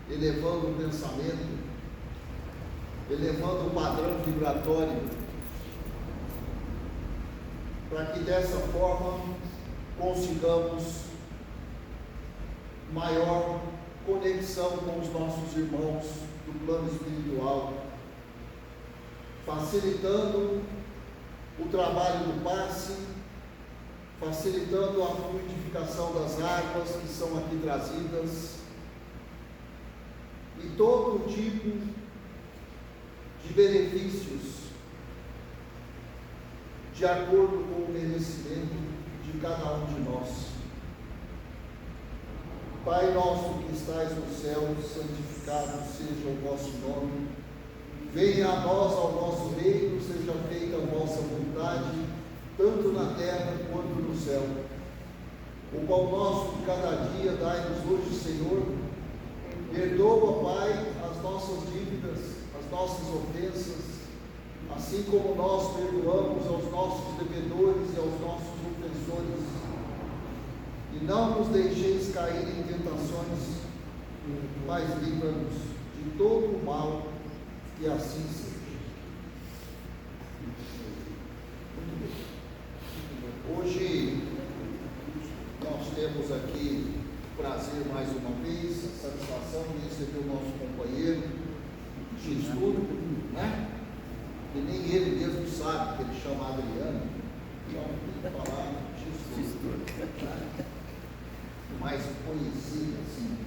elevando o pensamento, elevando o padrão vibratório, para que dessa forma consigamos maior conexão com os nossos irmãos do plano espiritual, facilitando o trabalho do passe, facilitando a fluidificação das águas que são aqui trazidas e todo tipo de benefícios de acordo com o merecimento de cada um de nós. Pai nosso que estais no céu, santificado seja o vosso nome. Venha a nós ao nosso reino, seja feita a vossa vontade, tanto na terra quanto no céu. O pão nosso de cada dia dai-nos hoje, Senhor. Perdoa, Pai, as nossas dívidas, as nossas ofensas, assim como nós perdoamos aos nossos devedores e aos nossos ofensores. E não nos deixeis cair em tentações, mas livra-nos de todo o mal, e assim seja. Hoje nós temos aqui o prazer mais uma vez, a satisfação de receber o nosso companheiro de estudo, né? Que nem ele mesmo sabe que ele chama Adriano, então tem que falar de estudo, mais conhecido assim,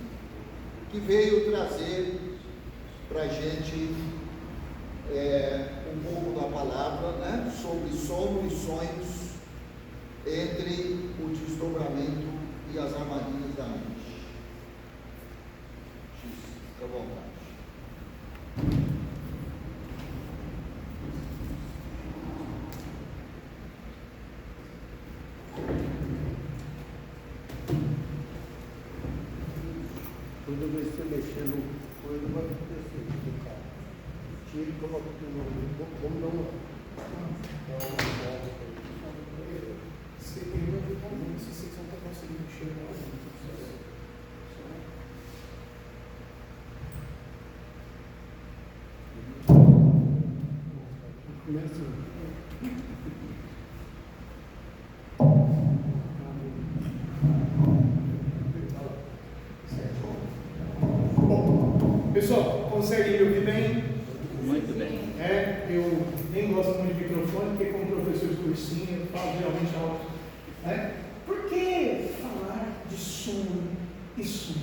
que veio trazer para a gente um pouco da palavra, né, sobre sono e sonhos entre o desdobramento e as armadilhas da mente. Fica à vontade. Toda vez que você mexer no coisa, vai acontecer no carro. Tira e coloca de novo. Vamos dar uma volta. Se tem uma vitamina, se vocês não estão conseguindo enxergar lá dentro. Começa. Pessoal, conseguem me ouvir bem? Muito bem. Eu nem gosto muito de microfone, porque como professor de cursinho, eu falo geralmente alto. Por que falar de sono e sonhos?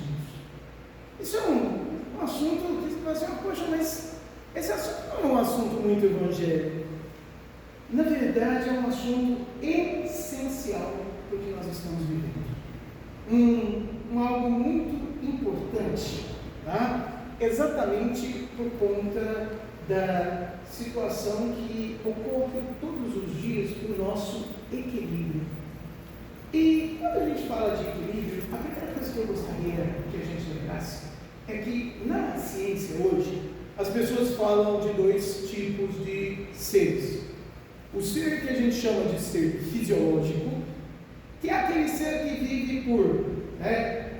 Isso é um assunto que você vai dizer, poxa, mas esse assunto não é um assunto muito evangélico. Na verdade, é um assunto essencial para o que nós estamos vivendo. Algo muito importante, tá? Exatamente por conta da situação que ocorre todos os dias para o nosso equilíbrio. E quando a gente fala de equilíbrio, a primeira coisa que eu gostaria que a gente lembrasse é que na ciência hoje, as pessoas falam de dois tipos de seres. O ser que a gente chama de ser fisiológico, que é aquele ser que vive por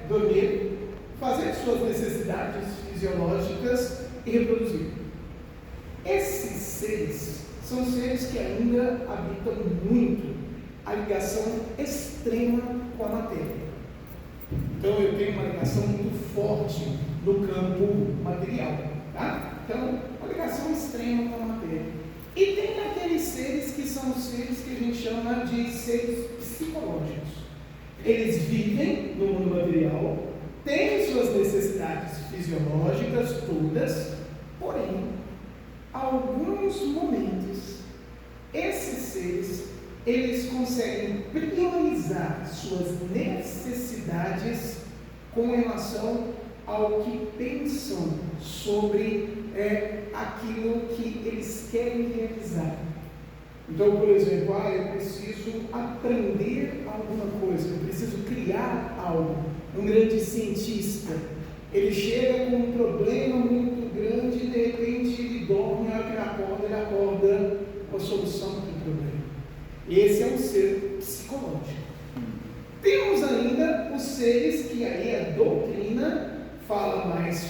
dormir, fazer suas necessidades fisiológicas e reproduzir. Esses seres são seres que ainda habitam muito a ligação extrema com a matéria. Então eu tenho uma ligação muito forte no campo material, tá? Então, uma ligação extrema com a matéria. E tem aqueles seres que são os seres que a gente chama de seres psicológicos. Eles vivem no mundo material, têm suas necessidades fisiológicas todas, porém, alguns momentos, esses seres, eles conseguem priorizar suas necessidades com relação ao que pensam sobre aquilo que eles querem realizar. Então, por exemplo, eu preciso aprender alguma coisa, eu preciso criar algo. Um grande cientista, ele chega com um problema muito grande e de repente ele dorme, a hora que ele acorda com a solução do problema. Esse é um ser psicológico. Temos ainda os seres que aí a doutrina fala mais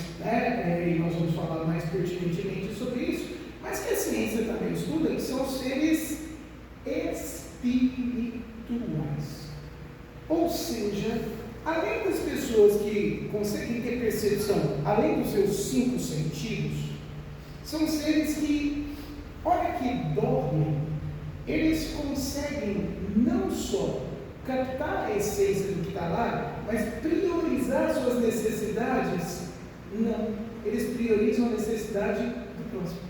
urgentemente sobre isso, mas que a ciência também estuda, que são seres espirituais. Ou seja, além das pessoas que conseguem ter percepção, além dos seus 5 sentidos, são seres que, hora que dormem, eles conseguem não só captar a essência do que está lá, mas priorizar suas necessidades. Não, eles priorizam a necessidade do próximo.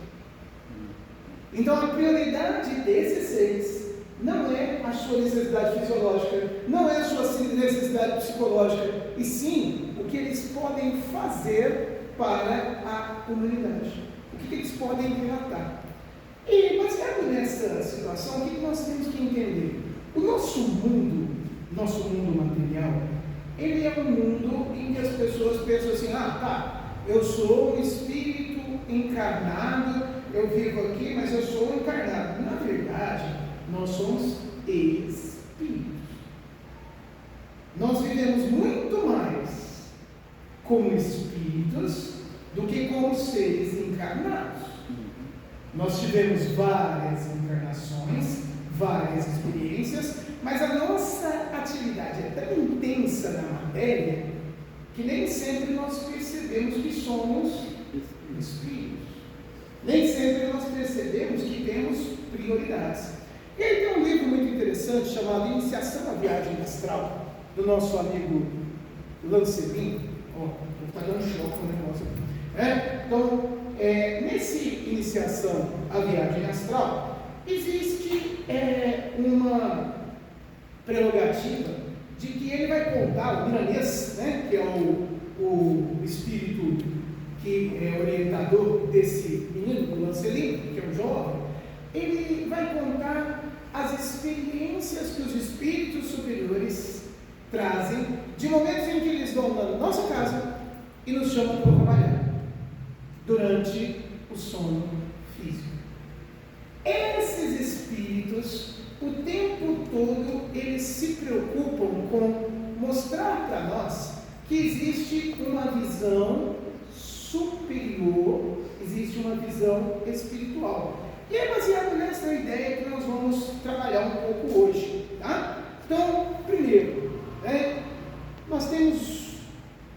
Então a prioridade desses seres não é a sua necessidade fisiológica, não é a sua necessidade psicológica, e sim o que eles podem fazer para a humanidade, o que eles podem relatar. E baseado nessa situação, o que nós temos que entender? O nosso mundo material, ele é um mundo em que as pessoas pensam assim, eu sou um espírito encarnado, eu vivo aqui, mas eu sou encarnado. Na verdade, nós somos espíritos. Nós vivemos muito mais como espíritos do que como seres encarnados. Nós tivemos várias encarnações, várias experiências, mas a nossa atividade é tão intensa na matéria que nem sempre nós percebemos que somos espíritos. Nem sempre nós percebemos que temos prioridades. E aí tem um livro muito interessante chamado Iniciação à Viagem Astral, do nosso amigo Lancelin. Está dando choque no negócio aqui. Então, nesse Iniciação à Viagem Astral, existe uma prerrogativa de que ele vai contar, o Milanês, que é o espírito que é orientador desse menino, o Lancelin, que é um jovem, ele vai contar as experiências que os espíritos superiores trazem de momentos em que eles vão na nossa casa e nos chamam para trabalhar durante o sono físico. Esses espíritos, o tempo todo, eles se preocupam com mostrar para nós que existe uma visão superior, existe uma visão espiritual. E é baseado nessa ideia que nós vamos trabalhar um pouco hoje, tá? Então, primeiro, nós temos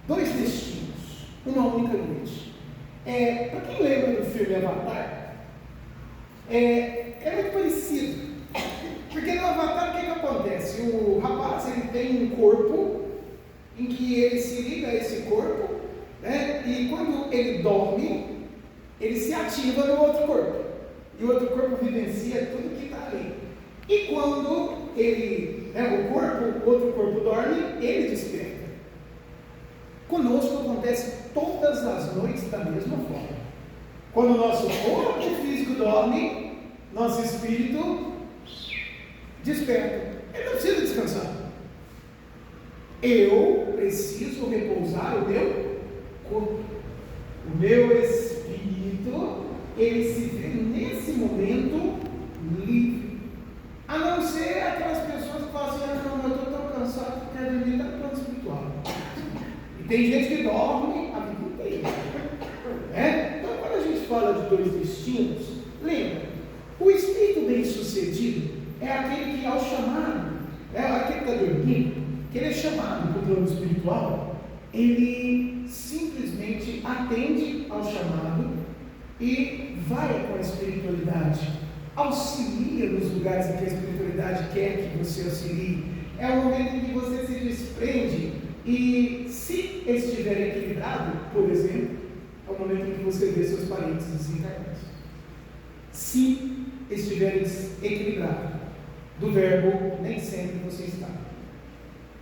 2 destinos, uma única noite. Para quem lembra do filme Avatar, é muito parecido, porque no Avatar o que acontece? O rapaz, ele tem um corpo em que ele se liga a esse corpo, e quando ele dorme, ele se ativa no outro corpo, e o outro corpo vivencia tudo que está ali. E quando ele, o outro corpo dorme, ele desperta. Conosco acontece todas as noites da mesma forma. Quando o nosso corpo físico dorme, nosso espírito desperta. Ele não precisa descansar. Eu preciso repousar o meu corpo. O meu espírito, ele se vê nesse momento livre. A não ser aquelas pessoas que falam assim, não, eu estou tão cansado que quero dormir no plano espiritual. E tem gente que dorme a vida inteira. Então, quando a gente fala de 2 destinos, lembra, o espírito bem-sucedido é aquele que, ao chamado, aquele que está dormindo, que ele é chamado para o plano espiritual, ele simplesmente atende ao chamado e vai com a espiritualidade, auxilia nos lugares em que a espiritualidade quer que você auxilie. É o momento em que você se desprende e, se estiver equilibrado, por exemplo, é o momento em que você vê seus parentes desencarnados. Se estiver equilibrado, do verbo nem sempre você está.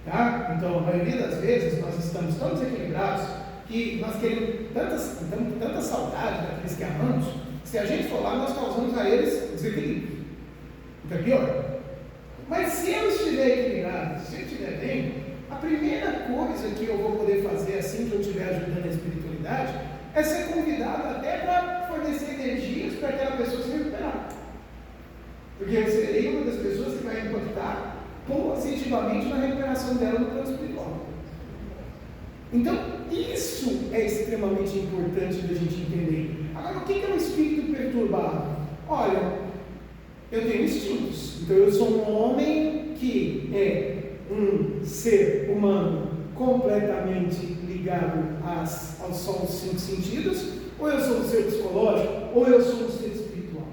Tá? Então, a maioria das vezes nós estamos tão desequilibrados que nós queremos tanta saudade daqueles que amamos, que se a gente for lá, nós causamos a eles desequilíbrio. Então é pior. Mas se eu estiver equilibrado, se eu estiver bem, a primeira coisa que eu vou poder fazer assim que eu estiver ajudando a espiritualidade é ser convidado até para fornecer energias para aquela pessoa se recuperar. Porque eu serei uma das pessoas que vai impactar positivamente na recuperação dela no plano espiritual. Então, isso é extremamente importante da gente entender. Agora, o que é um espírito perturbado? Olha, eu tenho instintos, então eu sou um homem que é um ser humano completamente ligado aos só os 5 sentidos, ou eu sou um ser psicológico, ou eu sou um ser espiritual.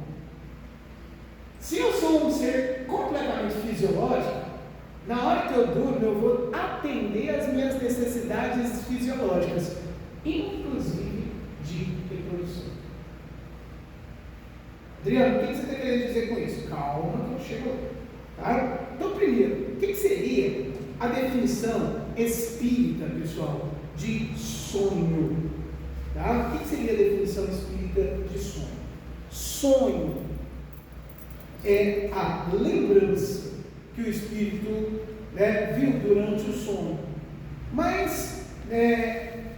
Se eu sou um ser completamente fisiológico, na hora que eu durmo, eu vou atender às minhas necessidades fisiológicas, inclusive de reprodução. Adriano, o que você está querendo dizer com isso? Calma, que eu chego lá. Tá? Então, primeiro, o que seria a definição espírita, pessoal, de sonho? Tá? O que seria a definição espírita de sonho? Sonho é a lembrança que o espírito viu durante o sono. Mas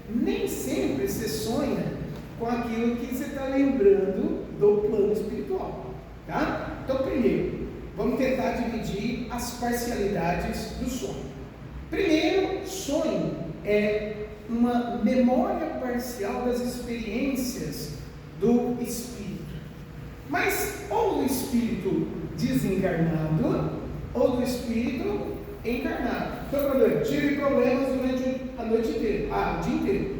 nem sempre você sonha com aquilo que você está lembrando do plano espiritual. Tá? Então, primeiro, vamos tentar dividir as parcialidades do sonho. Primeiro, sonho é uma memória parcial das experiências do espírito. Mas ou do espírito desencarnado, ou do espírito encarnado. Então, por exemplo, tive problemas durante a noite inteira, o dia inteiro.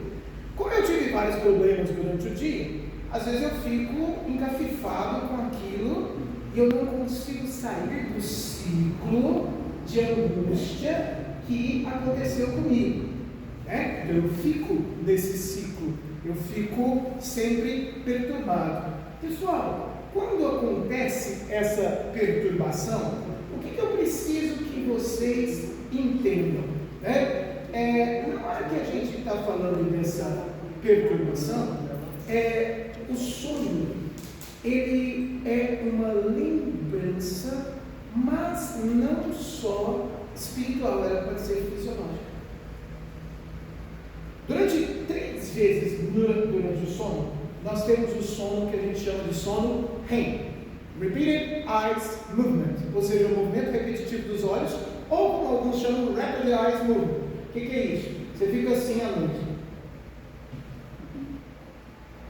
Como eu tive vários problemas durante o dia, às vezes eu fico encafifado com aquilo e eu não consigo sair do ciclo de angústia que aconteceu comigo. Então eu fico nesse ciclo, eu fico sempre perturbado. Pessoal, quando acontece essa perturbação, o que eu preciso que vocês entendam? Na hora que a gente está falando dessa perturbação, o sonho, ele é uma lembrança, mas não só espiritual, ela pode ser fisiológica. Durante 3 vezes durante o sono, nós temos o sono que a gente chama de sono REM, Repeated Eyes Movement, ou seja, o movimento repetitivo dos olhos, ou como alguns chamam, Rapid Eyes Movement. O que é isso? Você fica assim à noite.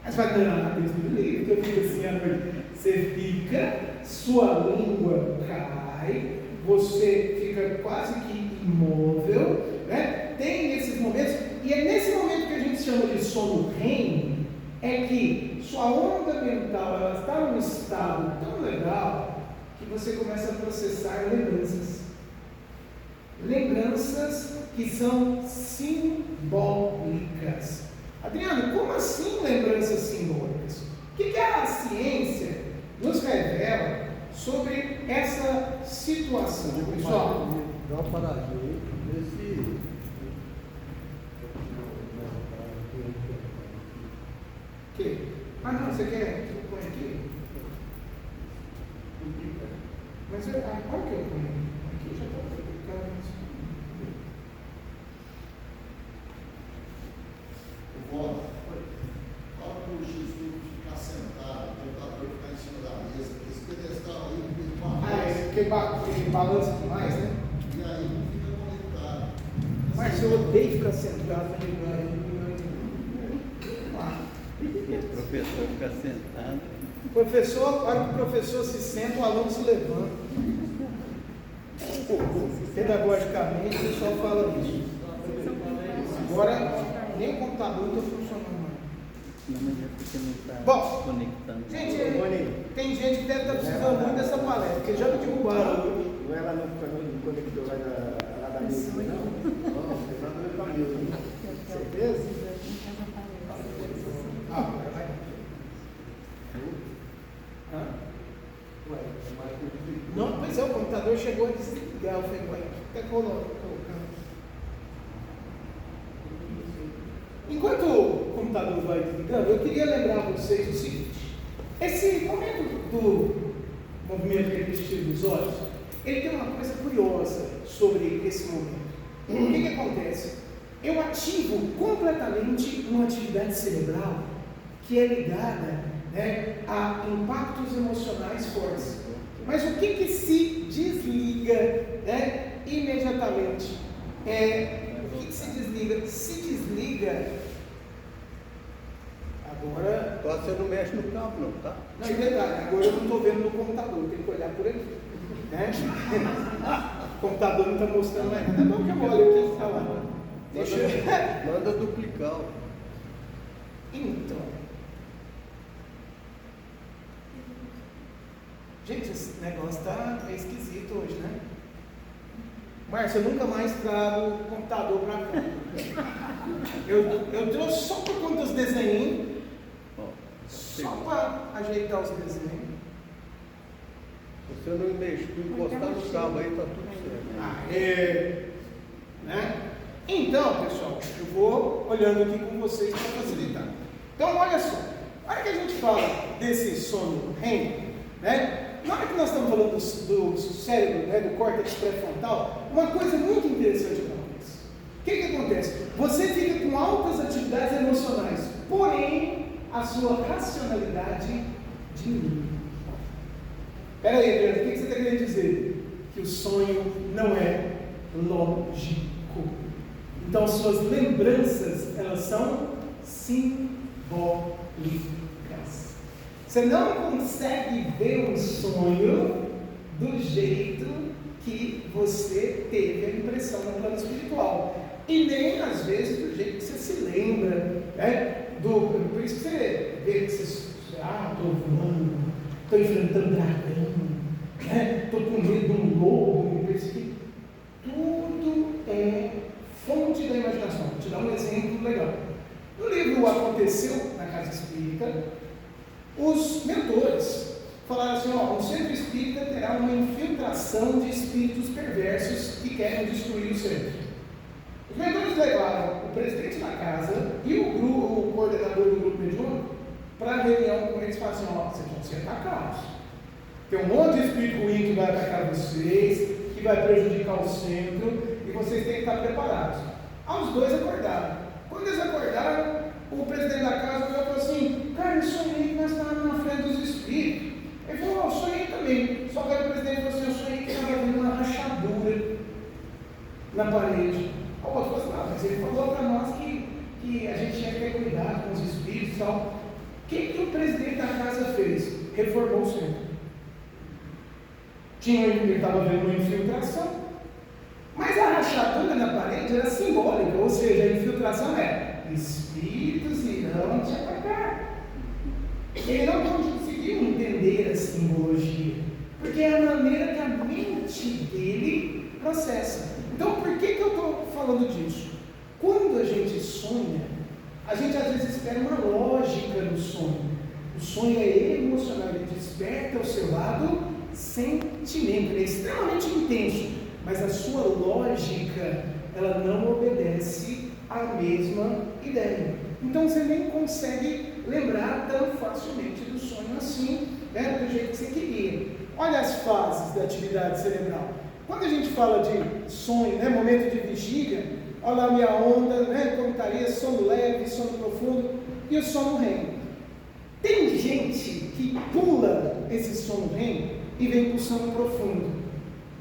Mas vai dar Deus me livre, que eu fico assim à noite. Você fica, sua língua cai, você fica quase que imóvel, Tem esses momentos, e é nesse momento que a gente chama de sono REM, é que sua onda mental ela está num estado tão legal que você começa a processar lembranças. Lembranças que são simbólicas. Adriano, como assim lembranças simbólicas? O que a ciência nos revela sobre essa situação, pessoal? Dá uma paradinha, vê se... Que? Não, você quer que eu ponha aqui? Mas olha que eu ponho aqui, já está publicado. Fala para o Jesus ficar sentado, o tentador ficar em cima da mesa, porque esse pedestal aí Porque balança demais, né? E aí não fica conectado. Mas eu odeio ficar sentado, O professor fica sentado. Professor, a hora que o professor se senta, o aluno se levanta. Pedagogicamente, o pessoal fala isso. Agora, nem o computador está funcionando mais. Não, mas é porque não está Bom, conectando. gente, tem gente que deve estar precisando muito dessa palestra, porque já me derrubaram. Não é lá no conector lá da mesa, não? Não, tem nada a ver com a mesa. Certeza? Não, pois é, o computador chegou a desligar, eu falei, ué, até colocando. Enquanto o computador vai desligando, eu queria lembrar a vocês o seguinte: esse momento do movimento repetitivo dos olhos, ele tem uma coisa curiosa sobre esse momento. O que acontece? Eu ativo completamente uma atividade cerebral que é ligada a impactos emocionais fortes. Mas o que se desliga imediatamente? que se desliga? Se desliga. Agora. Agora você não mexe no cabo, não, tá? Não, é verdade. Agora eu não estou vendo no computador, eu tenho que olhar por aqui. Né? O computador não está mostrando mais nada. É bom que eu olho aqui e está lá. Deixa eu. Manda duplicar. Então. Gente, esse negócio está meio esquisito hoje, né? Márcia, eu nunca mais trago o computador para cá. Eu trouxe só por conta dos desenhos, só para ajeitar os desenhos. Se você não mexer, encostar no cabo aí, tá tudo certo. Aê! Né? Então, pessoal, eu vou olhando aqui com vocês para facilitar. Então, olha só. Na hora que a gente fala desse sono REM, né? Na hora que nós estamos falando do cérebro, né, do córtex pré-frontal, uma coisa muito interessante acontece. O que acontece? Você fica com altas atividades emocionais, porém, a sua racionalidade diminui. Espera aí, Adriano, o que você está querendo dizer? Que o sonho não é lógico. Então, suas lembranças, elas são simbólicas. Você não consegue ver um sonho do jeito que você teve a impressão no plano espiritual. E nem, às vezes, do jeito que você se lembra. Né? Por isso que você vê que você... estou voando, estou enfrentando dragão, estou com medo de um lobo, me perseguir. Tudo é fonte da imaginação. Vou te dar um exemplo legal. No livro Aconteceu na Casa Espírita, os mentores falaram assim, o centro espírita terá uma infiltração de espíritos perversos que querem destruir o centro. Os mentores levaram o presidente da casa e o coordenador do grupo mediúnico para a reunião com eles e falaram assim, vocês vão ser atacados. Tem um monte de espírito ruim que vai atacar vocês, que vai prejudicar o centro, e vocês têm que estar preparados. Os dois acordaram. Quando eles acordaram, o presidente da casa falou assim, cara, eu sonhei que nós estávamos na frente dos espíritos. Ele falou, eu sonhei também. Só que o presidente falou assim, eu sonhei que estava havendo uma rachadura na parede. O outro falou assim, mas ele falou para nós que a gente tinha que ter cuidado com os espíritos e tal. O que o presidente da casa fez? Reformou o centro. Ele estava vendo uma infiltração. Mas a rachadura na parede era simbólica, ou seja, a infiltração é espíritos irão te atacar. Ele não conseguiu entender a simbologia, porque é a maneira que a mente dele processa. Então, por que eu estou falando disso? Quando a gente sonha, a gente às vezes espera uma lógica no sonho. O sonho é emocional, ele desperta o seu lado sentimento, ele é extremamente intenso. Mas a sua lógica, ela não obedece à mesma ideia. Então você nem consegue lembrar tão facilmente do sonho assim, né, do jeito que você queria. Olha as fases da atividade cerebral. Quando a gente fala de sonho, né, momento de vigília, olha lá a minha onda, né, como estaria, sono leve, sono profundo e o sono REM. Tem gente que pula esse sono REM e vem para o sono profundo.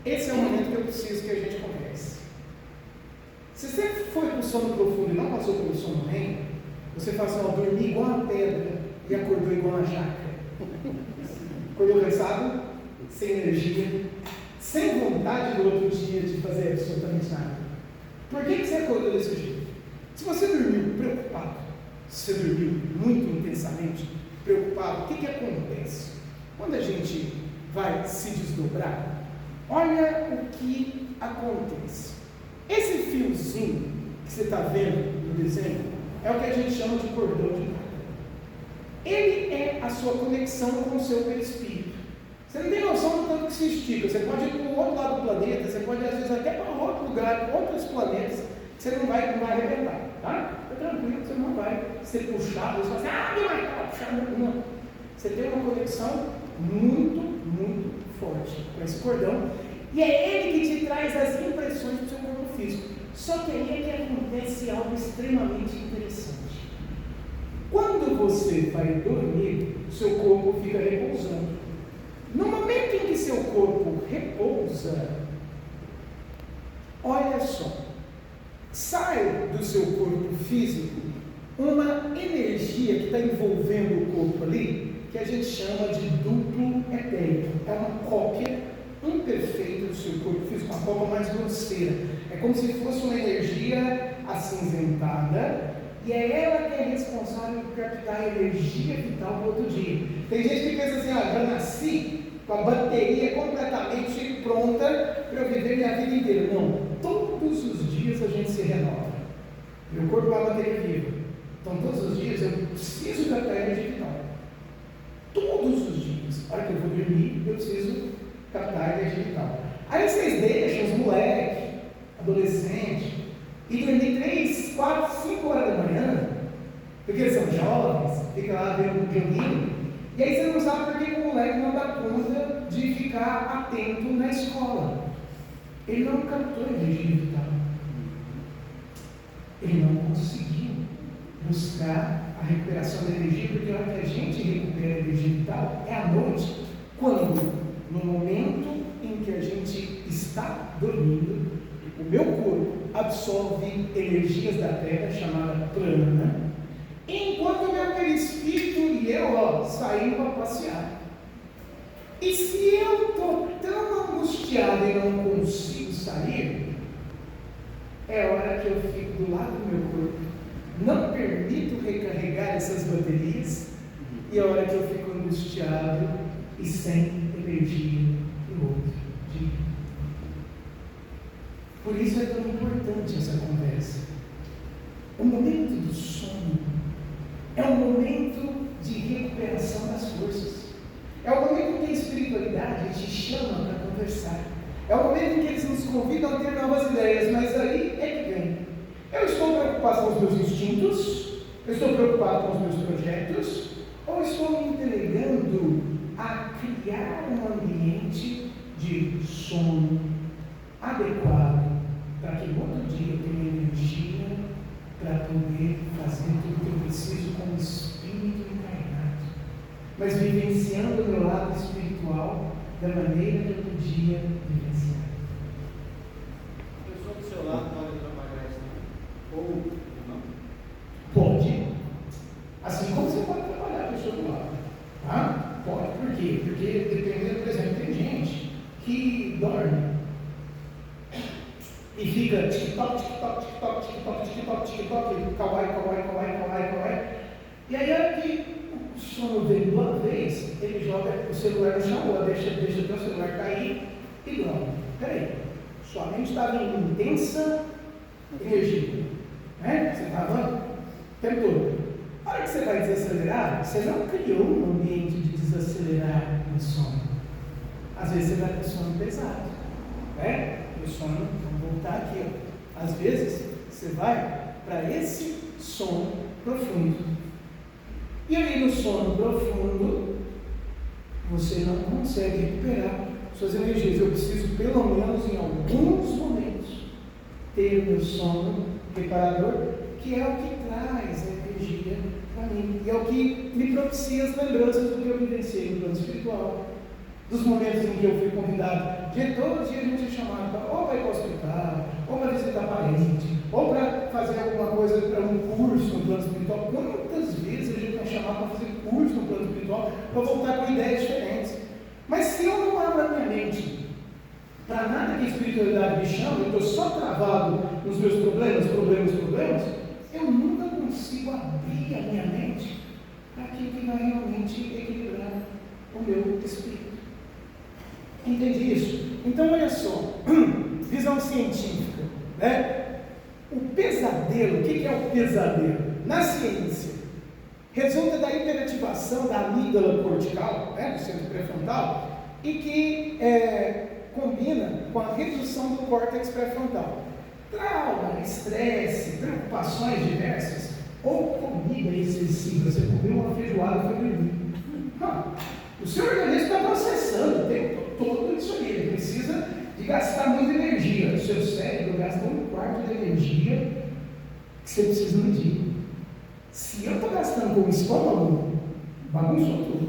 Esse é o momento que eu preciso que a gente converse. Se você foi para o sono profundo e não passou pelo sono REM, você fala assim, dormi igual uma pedra e acordou igual uma jaca. Acordou cansado, sem energia, sem vontade no outro dia de fazer absolutamente nada. Por que você acordou desse jeito? Se você dormiu preocupado, se você dormiu muito intensamente preocupado, o que acontece? Quando a gente vai se desdobrar, olha o que acontece. Esse fiozinho que você está vendo no desenho é o que a gente chama de cordão de prata. Ele é a sua conexão com o seu perispírito. Você não tem noção do tanto que se estica. Você pode ir para o outro lado do planeta, você pode às vezes até para outro lugar, para outros planetas, você não vai arrebentar. Tá? Fica tranquilo, você não vai ser puxado. Você vai assim, meu irmão, puxado. Não. Você tem uma conexão muito, muito forte com esse cordão. E é ele que te traz as impressões do seu corpo físico. Só que aí é que acontece algo extremamente interessante. Quando você vai dormir, seu corpo fica repousando. No momento em que seu corpo repousa, olha só, sai do seu corpo físico uma energia que está envolvendo o corpo ali, que a gente chama de duplo etérico. É uma cópia imperfeita do seu corpo físico, uma cópia mais grosseira. É como se fosse uma energia acinzentada, e é ela que é responsável por captar a energia vital do outro dia. Tem gente que pensa assim, já nasci com a bateria completamente pronta para eu viver minha vida inteira. Não, todos os dias a gente se renova. Meu corpo é uma bateria viva. Então todos os dias eu preciso captar a energia vital. Todos os dias. A hora que eu vou dormir, eu preciso captar a energia vital. Aí vocês deixam os moleques, adolescentes, e dormir 3, 4, 5 horas da manhã, porque eles são jovens, fica lá vendo o joguinho, e aí você não sabe por que o moleque não dá conta de ficar atento na escola. Ele não captou a energia vital. Ele não conseguiu buscar a recuperação da energia, porque a hora que a gente recupera a energia vital é à noite, quando, no momento em que a gente está dormindo, o meu corpo absorve energias da terra, chamada prana, enquanto o meu perispírito e eu saímos para passear. E se eu estou tão angustiado e não consigo sair, é hora que eu fico do lado do meu corpo, não permito recarregar essas baterias, e é hora que eu fico angustiado e sem energia no outro dia. Por isso é tão importante essa conversa. O momento do sono é um momento de recuperação das forças. É o momento em que a espiritualidade te chama para conversar. É o momento em que eles nos convidam a ter novas ideias, mas aí é que vem. Eu estou preocupado com os meus instintos? Eu estou preocupado com os meus projetos? Ou estou me entregando a criar um ambiente de sono adequado para que no outro dia eu tenha energia para poder fazer tudo que eu preciso com o espírito encarnado, mas vivenciando o meu lado espiritual da maneira que eu podia vivenciar. A pessoa do seu lado pode trabalhar isso, ou não? Pode. Assim como você pode trabalhar a pessoa do lado. Tá? Pode. Por quê? Porque dependendo, por exemplo, tem gente que dorme e fica tic-toc, tic-toc, tic-toc, tic-toc, tic-toc, tic-toc, kawaii. E aí, a hora que o sono vem de uma vez, ele joga o celular no chão, ou deixa o celular cair e dorme. Peraí, sua mente estava em intensa energia, né? Você estava o tempo todo. A hora que você vai desacelerar, você não criou um ambiente de desacelerar no sono. Às vezes você vai com sono pesado, né? O sono, vamos voltar aqui, ó. Às vezes você vai para esse sono profundo. E ali no sono profundo, você não consegue recuperar suas energias. Eu preciso, pelo menos em alguns momentos, ter o meu sono reparador, que é o que traz a energia para mim. E é o que me propicia as lembranças do que eu vivenciei no plano espiritual. Dos momentos em que eu fui convidado, de todo dia a gente é chamado para ou para ir para o hospital, ou para visitar parente, ou para fazer alguma coisa, para um curso no plano espiritual. Quantas vezes a gente é chamado para fazer curso no plano espiritual, para voltar com ideias diferentes? Mas se eu não abro a minha mente para nada que a espiritualidade me chama, eu estou só travado nos meus problemas, eu nunca consigo abrir a minha mente para aquilo que vai realmente equilibrar o meu espírito. Entende isso? Então, olha só, visão científica, né? O pesadelo, o que é o pesadelo? Na ciência, resulta da hiperativação da amígdala cortical, né, do centro pré-frontal, e que combina com a redução do córtex pré-frontal. Trauma, estresse, preocupações diversas, ou comida excessiva, você comeu uma feijoada, foi dormir. O seu organismo está processando o tempo todo isso aí, ele precisa de gastar muita energia. O seu cérebro gasta 1/4 da energia que você precisa no dia. Se eu estou gastando com o estômago, bagunçou tudo.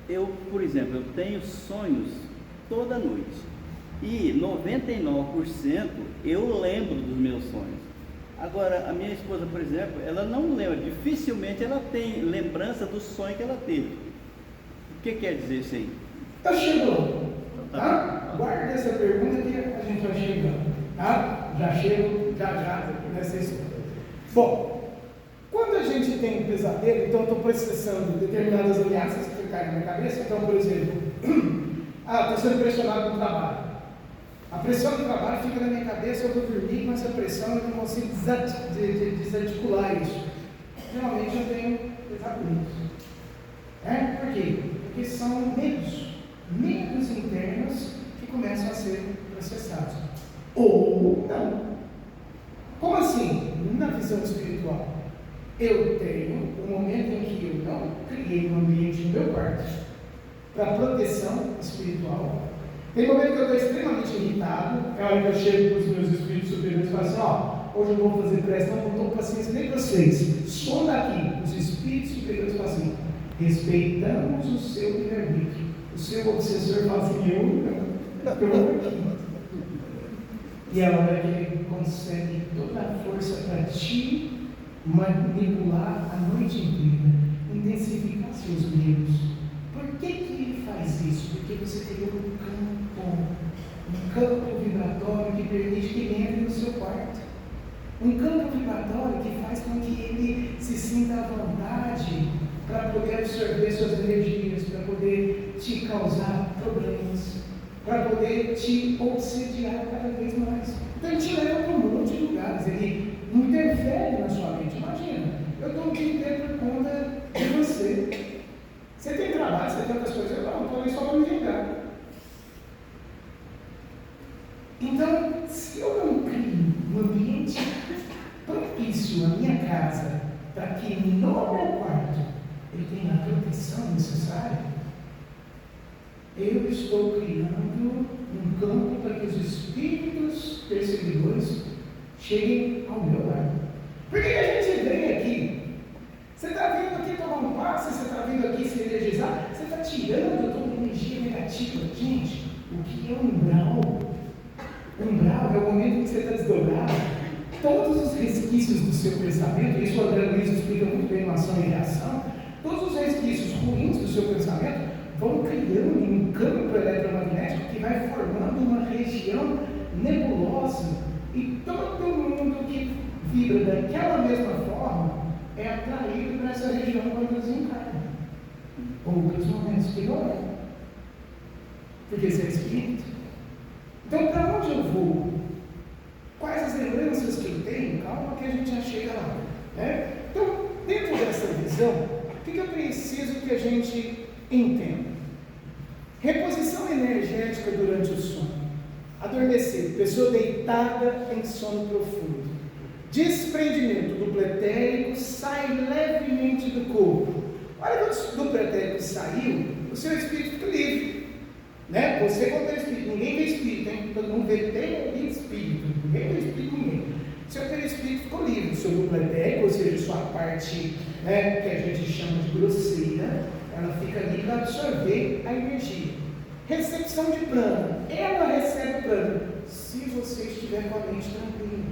Eu, por exemplo, eu tenho sonhos toda noite. E 99% eu lembro dos meus sonhos. Agora, a minha esposa, por exemplo, ela não lembra, dificilmente ela tem lembrança do sonho que ela teve. O que quer dizer isso aí? Está chegando, tá? Guarda essa pergunta que a gente vai chegando, tá? Já chego, já nessa história. Bom, quando a gente tem um pesadelo, então eu estou processando determinadas ameaças que caem na minha cabeça. Então, por exemplo, estou sendo pressionado no trabalho. A pressão do trabalho fica na minha cabeça, eu vou dormir com essa pressão, eu não consigo desarticular isso. Geralmente eu tenho pesadelos. Por quê? Porque são medos internos que começam a ser processados. Ou não. Como assim? Na visão espiritual, eu tenho um momento em que eu não criei um ambiente no meu quarto para proteção espiritual. Tem momento que eu estou extremamente irritado, é a hora que eu chego para os meus espíritos superiores e falo assim, hoje eu não vou fazer pressa, não estou com paciência nem com vocês. Som daqui, os espíritos superiores falam assim, respeitamos o seu livre-arbítrio. O seu obsessor fala assim, eu não. E é a hora que ele consegue toda a força para te manipular a noite inteira, intensificar seus medos. Por que ele faz isso? Porque você tem um campo vibratório que permite que ele entre no seu quarto. Um campo vibratório que faz com que ele se sinta à vontade para poder absorver suas energias, para poder te causar problemas, para poder te obsediar cada vez mais. Então ele te leva para um monte de lugares, ele interfere na sua mente. Imagina, eu estou o dia inteiro por conta de você. Você tem trabalho, você tem outras coisas, eu não, estou ali só para me vingar. Então, se eu não crio um ambiente propício à minha casa, para que no meu quarto ele tenha a proteção necessária, eu estou criando um campo para que os espíritos perseguidores cheguem ao meu lar. Por que a gente vem aqui? Você está vindo aqui tomar um passe, você está vindo aqui se energizar, você está tirando toda a energia negativa. Gente, o que é um umbral? Umbral é o momento em que você está desdobrado. Todos os resquícios do seu pensamento, isso o André Luiz explica muito bem na ação e reação, todos os resquícios ruins do seu pensamento vão criando um campo eletromagnético que vai formando uma região nebulosa, e todo mundo que vibra daquela mesma forma é atraído para essa região quando desencarna. Outros momentos que não é. Porque você é espírito. Então, para onde eu vou? Quais as lembranças que eu tenho? Calma que a gente já chega lá. Né? Então, dentro dessa visão, o que eu preciso que a gente entenda? Reposição energética durante o sono. Adormecer, pessoa deitada em sono profundo. Desprendimento do pretérico, sai levemente do corpo. Olha, quando o pretérico saiu, o seu espírito fica livre. Né? Você quando tem espírito, ninguém vê espírito, hein? Todo mundo vê perispírito, ninguém vê espírito, ninguém. Seu perispírito ficou livre, seu dupletérico, ou seja, sua parte, né, que a gente chama de grosseira, ela fica ali para absorver a energia. Recepção de prana, ela recebe o prana, se você estiver com a mente tranquila.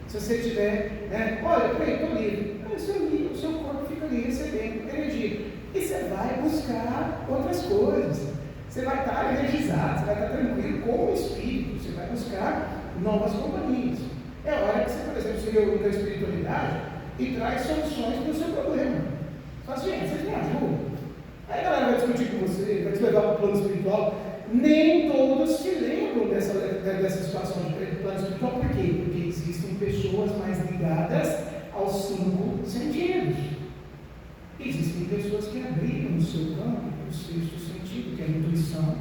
Se você estiver, né, olha, peraí, estou livre, o seu corpo fica ali recebendo energia. E você vai buscar outras coisas. Você vai estar energizado, você vai estar tranquilo com o espírito, você vai buscar novas companhias. É hora que você, por exemplo, se reúne com a espiritualidade e traz soluções para o seu problema. Você fala assim, gente, vocês me ajudam. Aí a galera vai discutir com você, vai te levar para o plano espiritual. Nem todos se lembram dessa situação de plano espiritual. Por quê? Porque existem pessoas mais ligadas aos 5 sentidos. Existem pessoas que abriram o seu campo, o sexto sentido, que é a intuição.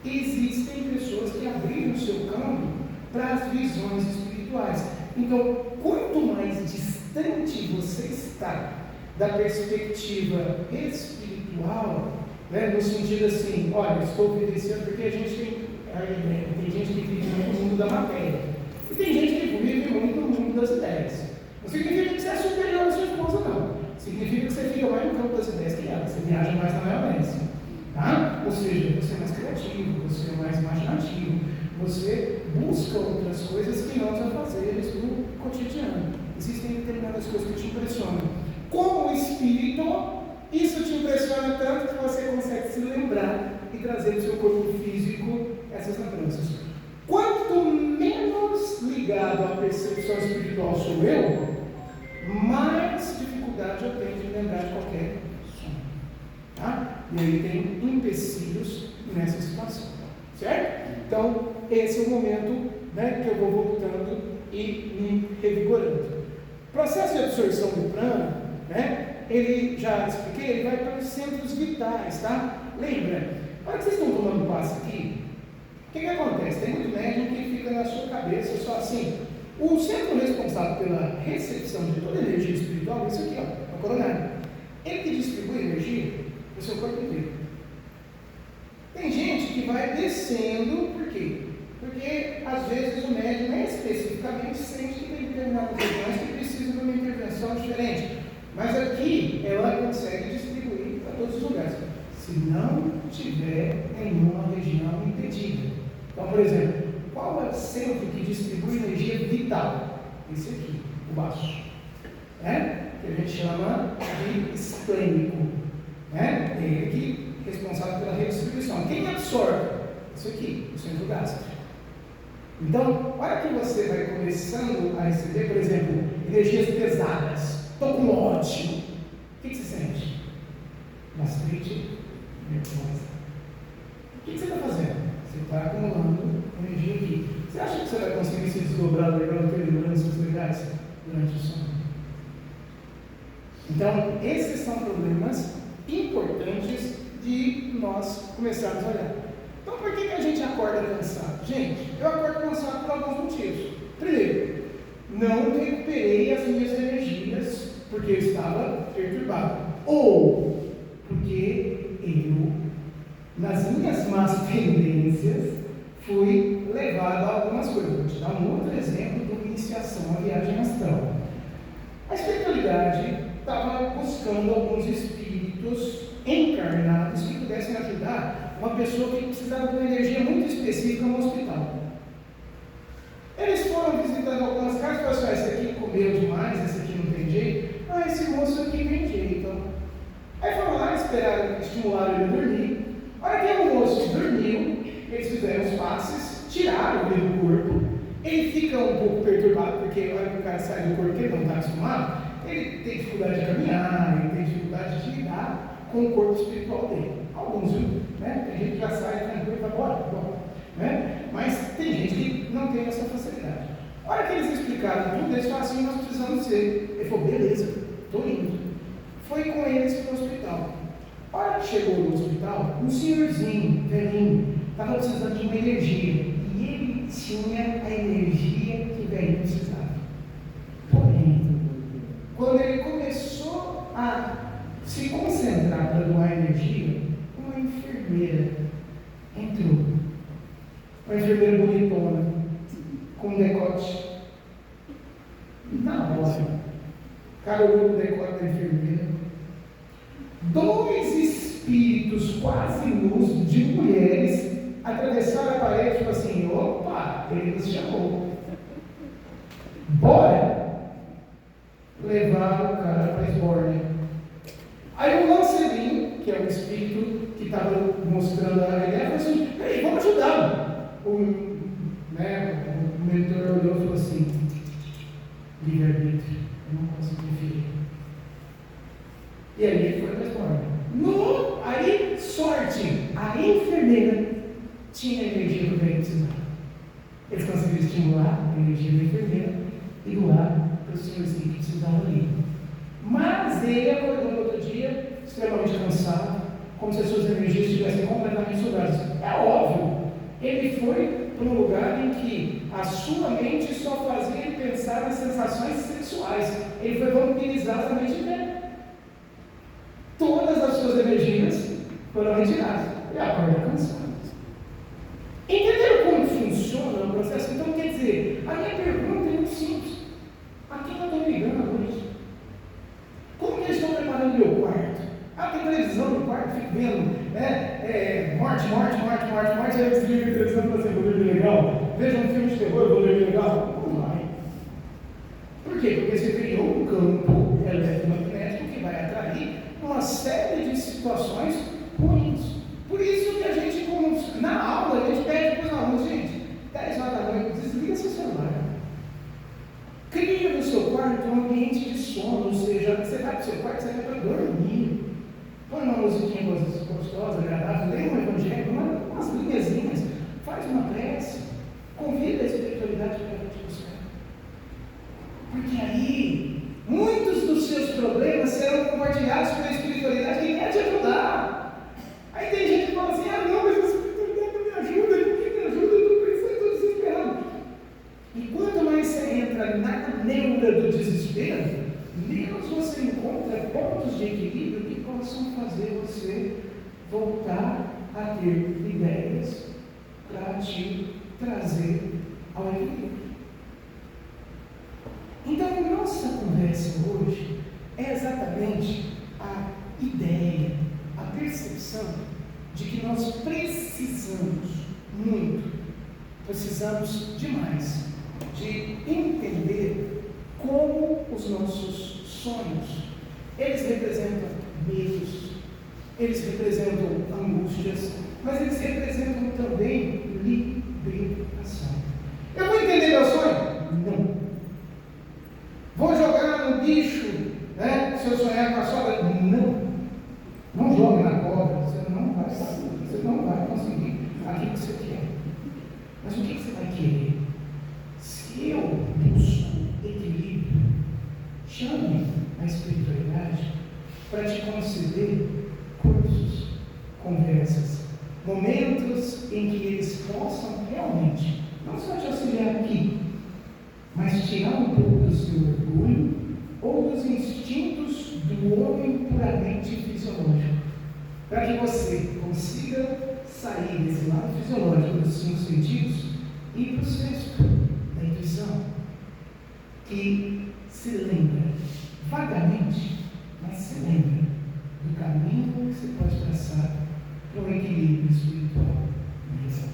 Existem pessoas que abriram o seu campo para as visões espirituais. Então, quanto mais distante você está da perspectiva espiritual, né, no sentido assim, olha, estou vivenciando, porque a gente tem gente que vive no mundo da matéria, e tem gente que vive muito no mundo das ideias. Não significa que você é superior à sua esposa, não. Significa que você fica mais no campo das ideias que ela, você viaja mais na maionese. Tá? Ou seja, você é mais criativo, você é mais imaginativo, você busca outras coisas que não os afazeres do cotidiano. Existem determinadas coisas que te impressionam. Como o espírito, isso te impressiona tanto que você consegue se lembrar e trazer para o seu corpo físico essas lembranças. Quanto menos ligado à percepção espiritual sou eu, mais dificuldade eu tenho de lembrar de qualquer sonho. Tá? E aí tem empecilhos nessa situação. Certo? Então, esse é o momento, né, que eu vou voltando e me revigorando. O processo de absorção do prana, né, ele, já expliquei, ele vai para os centros vitais, tá? Lembra, na hora que vocês estão tomando passe aqui, o que acontece? Tem muito médium que fica na sua cabeça só assim. O centro responsável pela recepção de toda a energia espiritual é isso aqui, ó, é o coronário. Ele que distribui energia no seu corpo inteiro. Tem gente que vai descendo, por quê? Porque às vezes o médium especificamente sente que tem determinadas regiões que precisam de uma intervenção diferente. Mas aqui ela consegue distribuir para todos os lugares, se não tiver nenhuma região impedida. Então, por exemplo, qual é o centro que distribui energia vital? Esse aqui, o baixo, né? Que a gente chama de esplênico, né? Ele aqui responsável pela redistribuição. Quem absorve? Isso aqui, o centro gástrico. Então, olha que você vai começando a receber, por exemplo, energias pesadas. Estou com ódio. O que você sente? Gastrite nervosa. O que você está fazendo? Você está acumulando energia aqui. Você acha que você vai conseguir se desdobrar legal lembranças legais durante o sono? Então, esses são problemas importantes de nós começarmos a olhar. Então, por que a gente acorda cansado? Gente, eu acordo cansado por alguns motivos. Primeiro, não recuperei as minhas energias porque eu estava perturbado. Ou porque eu, nas minhas más tendências, fui levado a algumas coisas. Vou te dar um outro exemplo de uma iniciação à viagem astral. A espiritualidade estava buscando alguns espíritos encarnados que pudessem ajudar uma pessoa que precisava de uma energia muito específica no hospital. Eles foram visitando algumas casas e falaram assim: esse aqui comeu demais, esse aqui não tem jeito. Ah, esse moço aqui tem jeito. Aí foram lá, esperaram, estimularam ele a dormir. A hora que o moço dormiu, eles fizeram os passes, tiraram ele do corpo. Ele fica um pouco perturbado, porque a hora que o cara sai do corpo que ele não está acostumado, ele tem dificuldade de caminhar, ele tem dificuldade de lidar com o corpo espiritual dele. Alguns, né? Tem gente que já sai tranquilo e vai embora, né? Mas tem gente que não tem essa facilidade. A hora que eles explicaram tudo, eles falaram assim: nós precisamos ser. Ele falou: beleza, estou indo. Foi com eles para o hospital. A hora que chegou no hospital, um senhorzinho, velhinho, estava precisando de uma energia. E ele tinha a energia que o velhinho precisava. Porém, quando ele começou a se concentrar para doar energia, uma enfermeira entrou. Uma enfermeira bonitona, com decote. Na hora, carregou o decote da enfermeira. Dois espíritos quase nus de mulheres atravessaram a parede e falaram assim: opa, ele nos chamou. Bora! Levaram o cara para a esbórnia. Aí o Lancelin, que é o espírito que estava mostrando a ideia, falou assim: ei, vamos ajudá-lo. O mentor olhou e falou assim: livre-arbítrio, eu não posso conferir. E aí ele foi para a esbórnia. Aí, sorte, a enfermeira tinha a energia que o velho precisava. Eles conseguiram estimular a energia da enfermeira e doar para os senhores que precisavam ali. Mas ele acordou no outro dia extremamente cansado, como se as suas energias estivessem completamente sugadas. É óbvio, ele foi para um lugar em que a sua mente só fazia ele pensar nas sensações sexuais. Ele foi vampirizar a mente dele. Todas as suas energias foram retiradas. Ele acorda cansado. Entenderam como funciona o processo? Então, quer dizer, a minha pergunta é muito simples: a quem eu estou ligando hoje? Como que eles estão preparando meu quarto? Ah, tem televisão no quarto, fico vendo, morte, aí desliga a televisão e fala assim, vou dormir legal. Veja um filme de terror, vou dormir legal. Não vai. Por quê? Porque você criou um campo eletromagnético que vai atrair uma série de situações ruins. Por isso que a gente, na aula, a gente pede para os alunos, gente, 10 horas da noite, desliga seu celular. Cria no seu quarto um ambiente de sono, ou seja, você vai para o seu quarto, você vai para dormir. Põe uma musiquinha gostosa, agradável, lê um evangelho, umas linhazinhas, faz uma prece, convida a espiritualidade para te buscar. Porque aí, muitos dos seus problemas serão compartilhados pela espiritualidade que quer te ajudar. Aí tem gente que fala assim, não, mas a espiritualidade não me ajuda, por que me ajuda? Eu estou pensando, estou desesperado. E quanto mais você entra na neura do desespero, menos você encontra pontos de equilíbrio que possam fazer você voltar a ter ideias para te trazer ao equilíbrio. Então, nossa conversa hoje é exatamente a ideia, a percepção de que nós precisamos muito, precisamos demais de entender como os nossos sonhos, eles representam medos, eles representam angústias, mas eles representam também libertação. Eu vou entender meu sonho? Não. Vou jogar no bicho, se eu sonhar com a sogra? Não. Não jogue na cobra, você não vai saber, você não vai conseguir aquilo que você quer. Mas o que você vai querer? Se eu busco equilíbrio, chame a espiritualidade para te conceder cursos, conversas, momentos em que eles possam realmente, não só te auxiliar aqui, mas tirar um pouco do seu orgulho ou dos instintos do homem puramente fisiológico, para que você consiga sair desse lado fisiológico dos 5 sentidos e para o sexto, da intuição, que se lembra vagamente, mas se lembra do caminho que você pode traçar para um equilíbrio espiritual mesmo.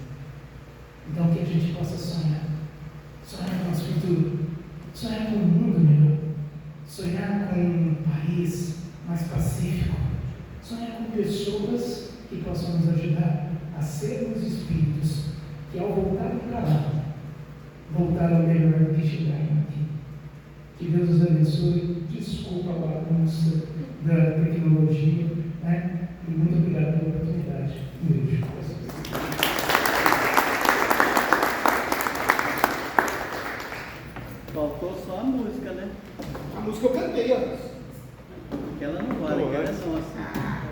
Então, que a gente possa sonhar com o nosso futuro, sonhar com um mundo melhor, sonhar com um país mais pacífico, sonhar com pessoas que possam nos ajudar a sermos espíritos que, ao voltarem para lá, voltaram melhor do que chegaram aqui. Que Deus os abençoe. Desculpa a bagunça da tecnologia, e muito obrigado pela oportunidade. Um beijo. Faltou só a música, né? A música eu cantei antes. Aquela não vale, aquela é nossa.